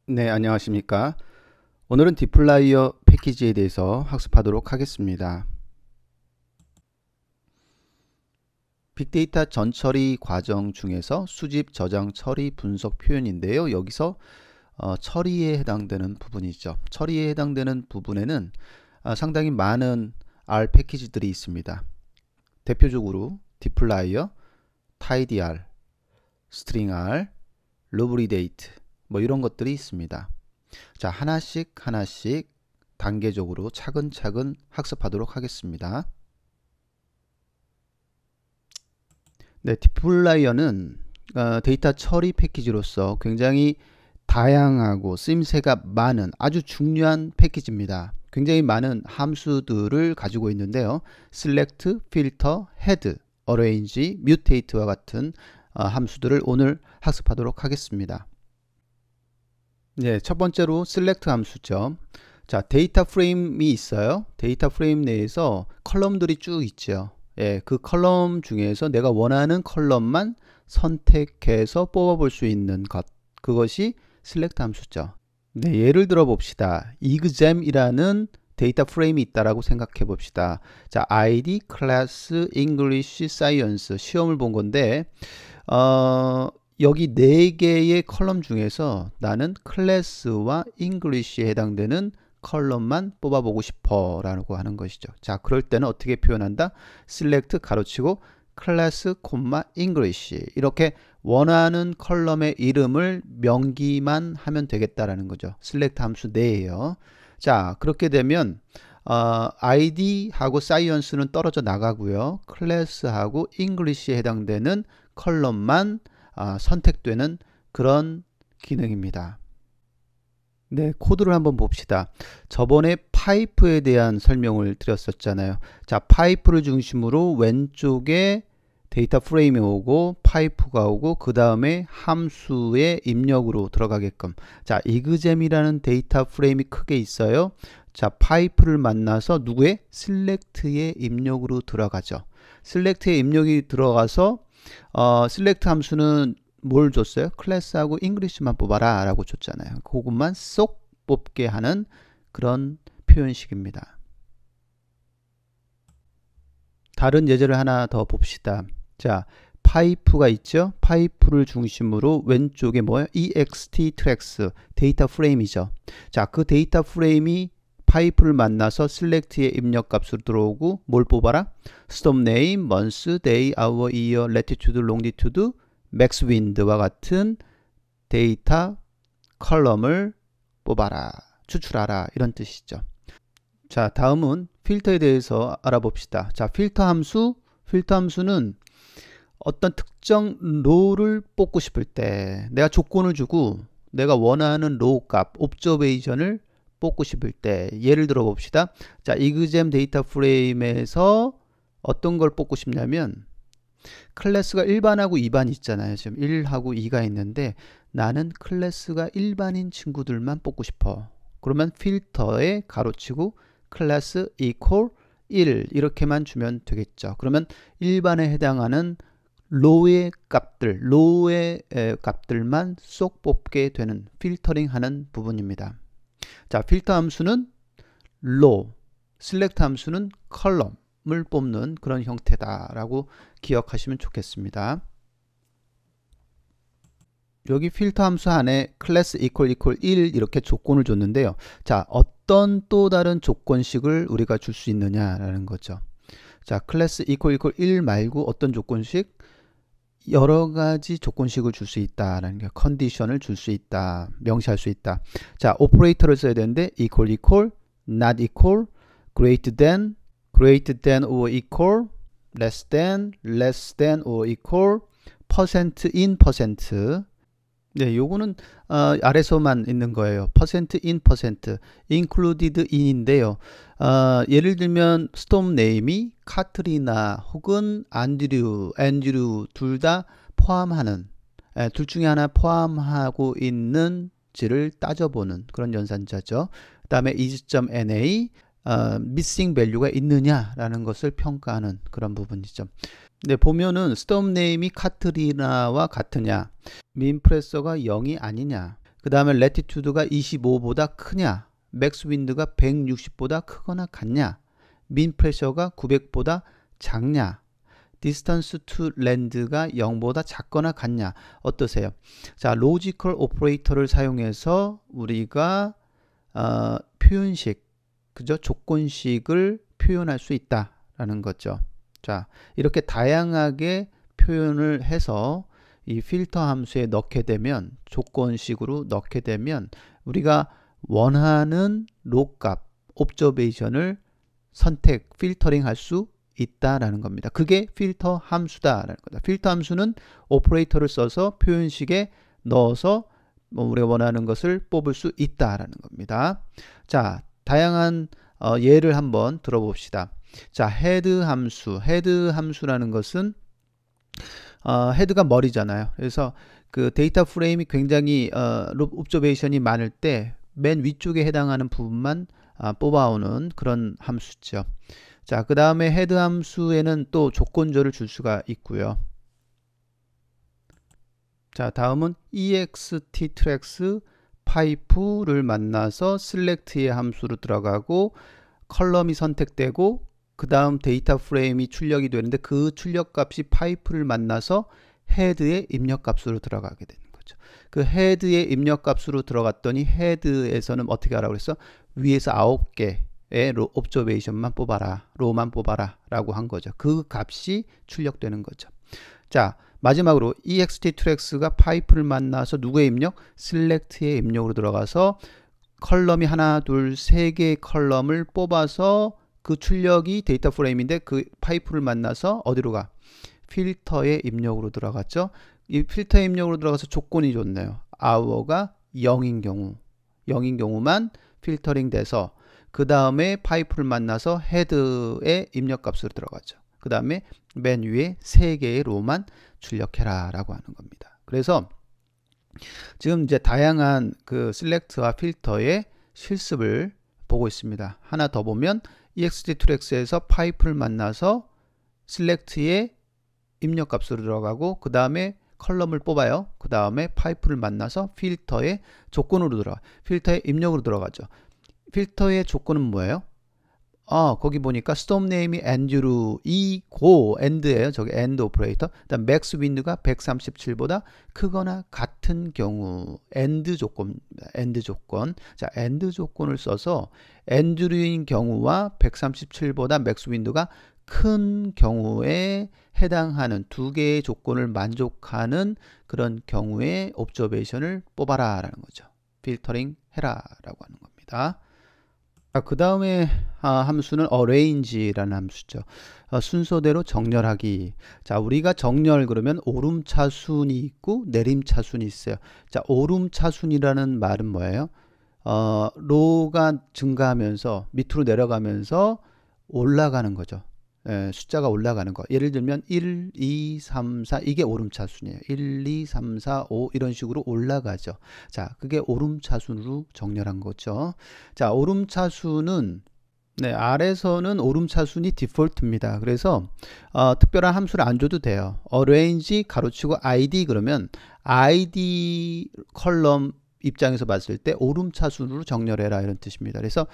네, 안녕하십니까. 오늘은 디플라이어 패키지에 대해서 학습하도록 하겠습니다. 빅데이터 전처리 과정 중에서 수집, 저장, 처리, 분석 표현인데요. 여기서 처리에 해당되는 부분이죠. 처리에 해당되는 부분에는 상당히 많은 R 패키지들이 있습니다. 대표적으로 디플라이어, tidyr, stringr, loveridate 뭐 이런 것들이 있습니다. 자, 하나씩 단계적으로 차근차근 학습하도록 하겠습니다. 네, 디플라이어는 데이터 처리 패키지로서 굉장히 다양하고 쓰임새가 많은 아주 중요한 패키지입니다. 굉장히 많은 함수들을 가지고 있는데요. select, filter, head, arrange, mutate와 같은 함수들을 오늘 학습하도록 하겠습니다. 네, 첫 번째로 select 함수죠. 자, 데이터 프레임이 있어요. 데이터 프레임 내에서 컬럼들이 쭉 있죠. 예, 그 컬럼 중에서 내가 원하는 컬럼만 선택해서 뽑아볼 수 있는 것, 그것이 select 함수죠. 네, 예를 들어 봅시다. exam이라는 데이터 프레임이 있다라고 생각해 봅시다. 자, ID, class, English, Science 시험을 본 건데 여기 4개의 컬럼 중에서 나는 클래스와 잉글리시에 해당되는 컬럼만 뽑아보고 싶어 라고 하는 것이죠. 자, 그럴 때는 어떻게 표현한다? select 가로치고 클래스, 잉글리시 이렇게 원하는 컬럼의 이름을 명기만 하면 되겠다라는 거죠. select 함수 내에요. 자, 그렇게 되면 ID하고 Science는 떨어져 나가고요. 클래스하고 잉글리시에 해당되는 컬럼만 선택되는 그런 기능입니다. 네, 코드를 한번 봅시다. 저번에 파이프에 대한 설명을 드렸었잖아요. 자, 파이프를 중심으로 왼쪽에 데이터 프레임이 오고 파이프가 오고 그 다음에 함수의 입력으로 들어가게끔. 자, exam이라는 데이터 프레임이 크게 있어요. 자, 파이프를 만나서 누구의? select의 입력으로 들어가죠. select의 입력이 들어가서 select 함수는 뭘 줬어요? 클래스하고 잉글리시만 뽑아라 라고 줬잖아요. 그것만 쏙 뽑게 하는 그런 표현식입니다. 다른 예제를 하나 더 봅시다. 자, 파이프가 있죠? 파이프를 중심으로 왼쪽에 뭐예요? ext 트랙스 데이터 프레임이죠. 자, 그 데이터 프레임이 파이프를 만나서 select의 입력 값으로 들어오고 뭘 뽑아라? stop name, month, day, hour, year, latitude, longitude, max wind와 같은 데이터 컬럼을 뽑아라, 추출하라 이런 뜻이죠. 자, 다음은 필터에 대해서 알아봅시다. 자, 필터 함수는 어떤 특정 로를 뽑고 싶을 때 내가 조건을 주고 내가 원하는 로 값, 옵저베이션을 뽑고 싶을 때 예를 들어 봅시다. 자, exam 데이터 프레임에서 어떤 걸 뽑고 싶냐면 클래스가 1반하고 2반 있잖아요. 지금 1하고 2가 있는데 나는 클래스가 1반인 친구들만 뽑고 싶어. 그러면 필터에 가로치고 클래스 equal 1 이렇게만 주면 되겠죠. 그러면 1반에 해당하는 로의 값들만 쏙 뽑게 되는 필터링 하는 부분입니다. 자, 필터 함수는 row, select 함수는 column을 뽑는 그런 형태다라고 기억하시면 좋겠습니다. 여기 필터 함수 안에 class equal 1 이렇게 조건을 줬는데요. 자, 어떤 또 다른 조건식을 우리가 줄 수 있느냐라는 거죠. 자, class equal 1 말고 어떤 조건식? 여러 가지 조건식을 줄 수 있다라는 게 컨디션을 줄 수 있다, 명시할 수 있다. 자, 오퍼레이터를 써야 되는데 equal, not equal, greater than or equal, less than or equal, percent in percent. 네, 요거는 아래서만 있는 거예요. percent in percent, included in인데요. 예를 들면 스톰 네임이 카트리나 혹은 안드류 둘 다 포함하는 둘 중에 하나 포함하고 있는지를 따져보는 그런 연산자죠. 그 다음에 is.na missing value가 있느냐라는 것을 평가하는 그런 부분이죠. 네, 보면은 스톰 네임이 카트리나와 같으냐, 민프레서가 0이 아니냐, 그 다음에 latitude가 25보다 크냐, max wind가 160보다 크거나 같냐, mean pressure가 900보다 작냐, distance to land가 0보다 작거나 같냐. 어떠세요? 자, logical operator를 사용해서 우리가 표현식, 그죠? 조건식을 표현할 수 있다라는 거죠. 자, 이렇게 다양하게 표현을 해서 이 필터 함수에 넣게 되면, 조건식으로 넣게 되면 우리가 원하는 로 값, 옵저베이션을 선택, 필터링 할 수 있다라는 겁니다. 그게 필터 함수다라는 거다. 필터 함수는 오퍼레이터를 써서 표현식에 넣어서 우리가 원하는 것을 뽑을 수 있다라는 겁니다. 자, 다양한 예를 한번 들어봅시다. 자, 헤드 함수. 헤드 함수라는 것은 헤드가 머리잖아요. 그래서 그 데이터 프레임이 굉장히 옵저베이션이 많을 때 맨 위쪽에 해당하는 부분만 뽑아오는 그런 함수죠. 자, 그 다음에 헤드 함수에는 또 조건절을 줄 수가 있고요. 자, 다음은 extTrax 파이프를 만나서 select의 함수로 들어가고 컬럼이 선택되고 그 다음 데이터 프레임이 출력이 되는데 그 출력 값이 파이프를 만나서 헤드의 입력 값으로 들어가게 되는 거죠. 그 헤드의 입력 값으로 들어갔더니 헤드에서는 어떻게 하라고 그랬어? 위에서 9개 옵저베이션만 뽑아라, 로만 뽑아라 라고 한 거죠. 그 값이 출력되는 거죠. 자, 마지막으로 extTrax가 파이프를 만나서 누구의 입력? select의 입력으로 들어가서 컬럼이 하나, 둘, 세 개의 컬럼을 뽑아서 그 출력이 데이터 프레임인데 그 파이프를 만나서 어디로 가? 필터의 입력으로 들어갔죠. 이 필터의 입력으로 들어가서 조건이 좋네요. hour가 0인 경우만 필터링 돼서 그 다음에 파이프를 만나서 헤드의 입력값으로 들어가죠. 그 다음에 맨 위에 3개의 로만 출력해라 라고 하는 겁니다. 그래서 지금 이제 다양한 그 셀렉트와 필터의 실습을 보고 있습니다. 하나 더 보면 extTrax에서 파이프를 만나서 셀렉트의 입력값으로 들어가고 그 다음에 컬럼을 뽑아요. 그 다음에 파이프를 만나서 필터의 조건으로 들어가. 필터의 입력으로 들어가죠. 필터의 조건은 뭐예요? 거기 보니까 storm name이 and로 이고 and예요. 저기 and 오퍼레이터. 그다음 max wind가 137보다 크거나 같은 경우 and 조건. 자, and 조건을 써서 and인 경우와 137보다 max wind가 큰 경우에 해당하는 두 개의 조건을 만족하는 그런 경우에 옵저베이션을 뽑아라 라는 거죠. 필터링 해라 라고 하는 겁니다. 그 다음에 함수는 arrange라는 함수죠. 순서대로 정렬하기. 자, 우리가 정렬 그러면 오름차순이 있고 내림차순이 있어요. 자, 오름차순이라는 말은 뭐예요? 로가 증가하면서 밑으로 내려가면서 올라가는 거죠. 숫자가 올라가는 거. 예를 들면 1, 2, 3, 4 이게 오름차순이에요. 1, 2, 3, 4, 5 이런 식으로 올라가죠. 자, 그게 오름차순으로 정렬한 거죠. 자, 오름차순은 R에서는 오름차순이 디폴트입니다. 그래서 특별한 함수를 안 줘도 돼요. arrange 가로치고 id 그러면 id 컬럼 입장에서 봤을 때 오름차순으로 정렬해라 이런 뜻입니다. 그래서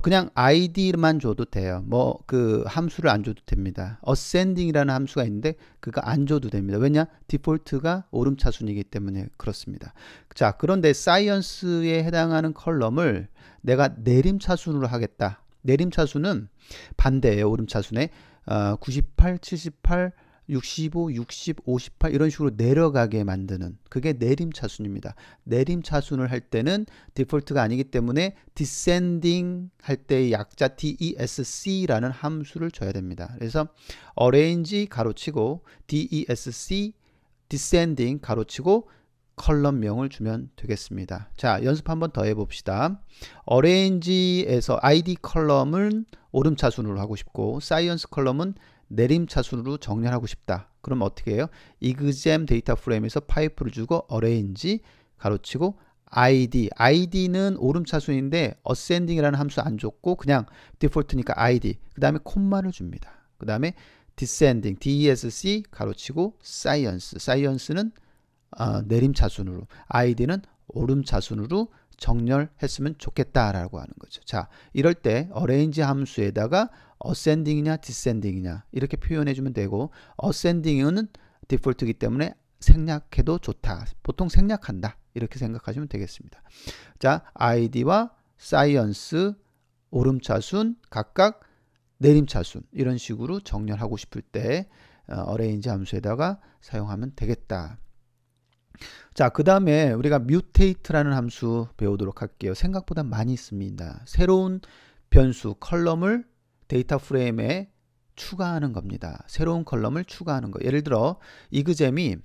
그냥 id만 줘도 돼요. 뭐 그 함수를 안 줘도 됩니다. ascending이라는 함수가 있는데 그거 안 줘도 됩니다. 왜냐? 디폴트가 오름차순이기 때문에 그렇습니다. 자, 그런데 science에 해당하는 컬럼을 내가 내림차순으로 하겠다. 내림차순은 반대예요. 오름차순에 98, 78, 65, 60, 58 이런 식으로 내려가게 만드는 그게 내림차순입니다. 내림차순을 할 때는 디폴트가 아니기 때문에 descending 할 때의 약자 DESC라는 함수를 줘야 됩니다. 그래서 arrange 가로치고 DESC descending 가로치고 컬럼명을 주면 되겠습니다. 자, 연습 한번 더 해봅시다. arrange에서 id 컬럼은 오름차순으로 하고 싶고 science 컬럼은 내림차순으로 정렬하고 싶다. 그럼 어떻게 해요? exam 데이터 프레임에서 파이프를 주고 arrange 가로치고 id는 오름차순인데 ascending이라는 함수 안 줬고 그냥 디폴트니까 id 그 다음에 콤마를 줍니다. 그 다음에 descending DESC 가로치고 science는 내림차순으로 id는 오름차순으로 정렬했으면 좋겠다라고 하는 거죠. 자, 이럴 때 arrange 함수에다가 ascending이냐 descending이냐 이렇게 표현해 주면 되고, ascending은 디폴트이기 때문에 생략해도 좋다. 보통 생략한다. 이렇게 생각하시면 되겠습니다. 자, id와 science 오름차순 각각 내림차순 이런 식으로 정렬하고 싶을 때 arrange 함수에다가 사용하면 되겠다. 자, 그 다음에 우리가 mutate라는 함수 배우도록 할게요. 생각보다 많이 있습니다. 새로운 변수 컬럼을 데이터 프레임에 추가하는 겁니다. 새로운 컬럼을 추가하는 거. 예를 들어 이그잼이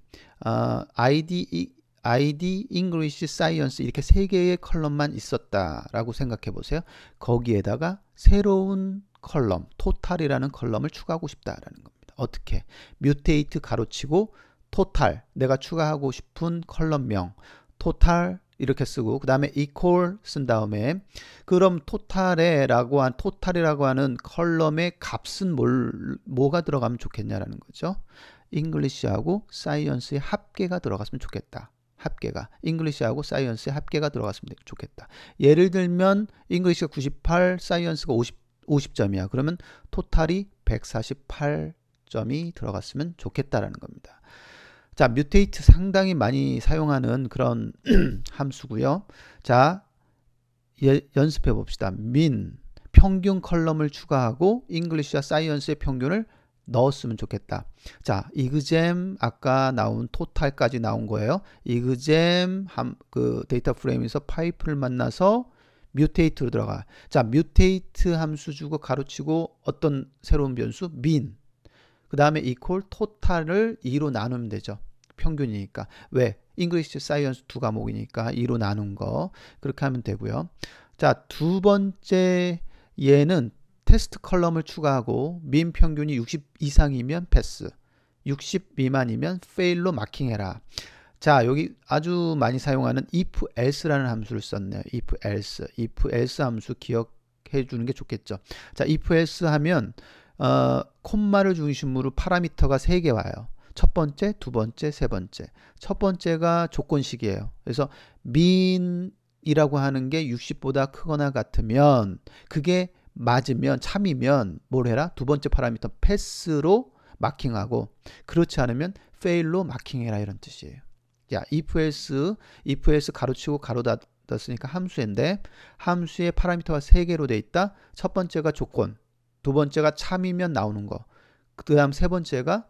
ID, English, Science 이렇게 세 개의 컬럼만 있었다라고 생각해 보세요. 거기에다가 새로운 컬럼, 토탈이라는 컬럼을 추가하고 싶다라는 겁니다. 어떻게? mutate 가로치고 토탈, 내가 추가하고 싶은 컬럼명 토탈 이렇게 쓰고, 그 다음에 equal 쓴 다음에, 그럼 토탈이라고 하는 컬럼의 값은 뭐가 들어가면 좋겠냐라는 거죠. English하고 Science의 합계가 들어갔으면 좋겠다. 합계가 English하고 Science의 합계가 들어갔으면 좋겠다. 예를 들면 English가 98, Science가 50점이야. 그러면 토탈이 148점이 들어갔으면 좋겠다라는 겁니다. 자, mutate 상당히 많이 사용하는 그런 함수고요. 자, 연습해 봅시다. min 평균 컬럼을 추가하고 English와 Science의 평균을 넣었으면 좋겠다. 자, 이그잼 아까 나온 토탈까지 나온 거예요. 이그잼 그 데이터 프레임에서 파이프를 만나서 mutate로 들어가. 자, mutate 함수 주고 가로치고 어떤 새로운 변수 min. 그 다음에 equal 토탈을 2로 나누면 되죠. 평균이니까. 왜? English, Science 두 과목이니까 2로 나눈 거. 그렇게 하면 되고요. 자, 두 번째 얘는 테스트 컬럼을 추가하고 민 평균이 60 이상이면 패스, 60 미만이면 fail로 마킹해라. 자, 여기 아주 많이 사용하는 if else라는 함수를 썼네요. if else 함수 기억해 주는 게 좋겠죠. 자, if else 하면 콤마를 중심으로 파라미터가 3개 와요. 첫 번째, 두 번째, 세 번째. 첫 번째가 조건식이에요. 그래서 min이라고 하는 게 60보다 크거나 같으면, 그게 맞으면, 참이면 뭘 해라? 두 번째 파라미터 패스로 마킹하고, 그렇지 않으면 fail로 마킹해라, 이런 뜻이에요. 야, if else 가로치고 가로 닫았으니까 함수인데, 함수의 파라미터가 3개로 돼 있다. 첫 번째가 조건, 두 번째가 참이면 나오는 거, 그 다음 세 번째가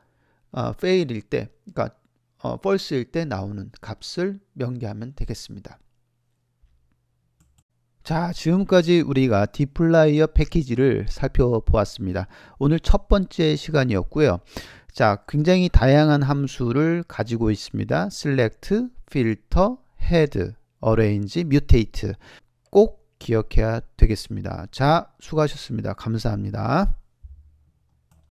fail일 때, 그러니까 false일 때 나오는 값을 명기하면 되겠습니다. 자, 지금까지 우리가 디플라이어 패키지를 살펴보았습니다. 오늘 첫 번째 시간이었고요. 자, 굉장히 다양한 함수를 가지고 있습니다. select, filter, head, arrange, mutate 꼭 기억해야 되겠습니다. 자, 수고하셨습니다. 감사합니다.